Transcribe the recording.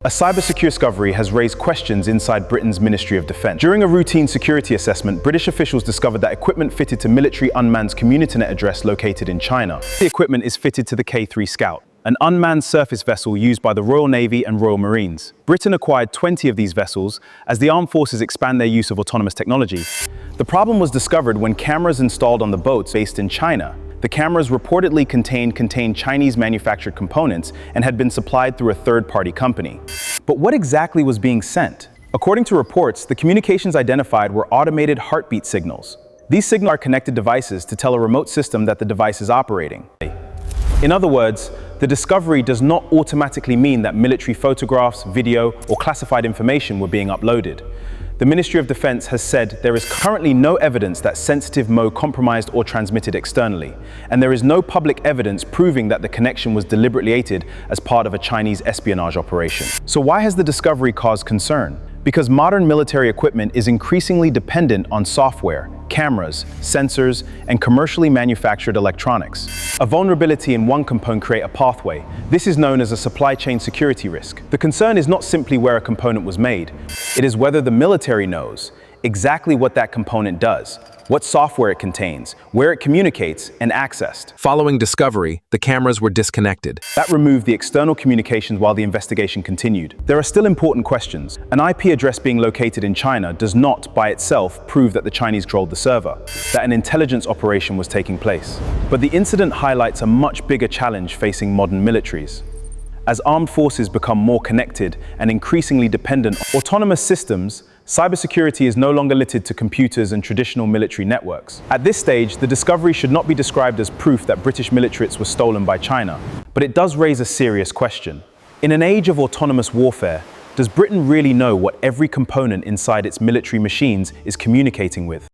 A cybersecurity discovery has raised questions inside Britain's Ministry of Defence. During a routine security assessment, British officials discovered that equipment fitted to military unmanned community-net address located in China. The equipment is fitted to the K3 Scout, an unmanned surface vessel used by the Royal Navy and Royal Marines. Britain acquired 20 of these vessels as the armed forces expand their use of autonomous technology. The problem was discovered when cameras installed on the boats based in China. The cameras reportedly contained Chinese-manufactured components and had been supplied through a third-party company. But what exactly was being sent? According to reports, the communications identified were automated heartbeat signals. These signals are connected devices to tell a remote system that the device is operating. In other words, the discovery does not automatically mean that military photographs, video, or classified information were being uploaded. The Ministry of Defence has said there is currently no evidence that sensitive MO compromised or transmitted externally, and there is no public evidence proving that the connection was deliberately aided as part of a Chinese espionage operation. So why has the discovery caused concern? Because modern military equipment is increasingly dependent on software, cameras, sensors, and commercially manufactured electronics. A vulnerability in one component creates a pathway. This is known as a supply chain security risk. The concern is not simply where a component was made. It is whether the military knows exactly what that component does, what software it contains, where it communicates, and accessed. Following discovery, the cameras were disconnected. That removed the external communications while the investigation continued. There are still important questions. An IP address being located in China does not, by itself, prove that the Chinese controlled the server, that an intelligence operation was taking place. But the incident highlights a much bigger challenge facing modern militaries. As armed forces become more connected and increasingly dependent on autonomous systems, cybersecurity is no longer limited to computers and traditional military networks. At this stage, the discovery should not be described as proof that British militaries were stolen by China, but it does raise a serious question. In an age of autonomous warfare, does Britain really know what every component inside its military machines is communicating with?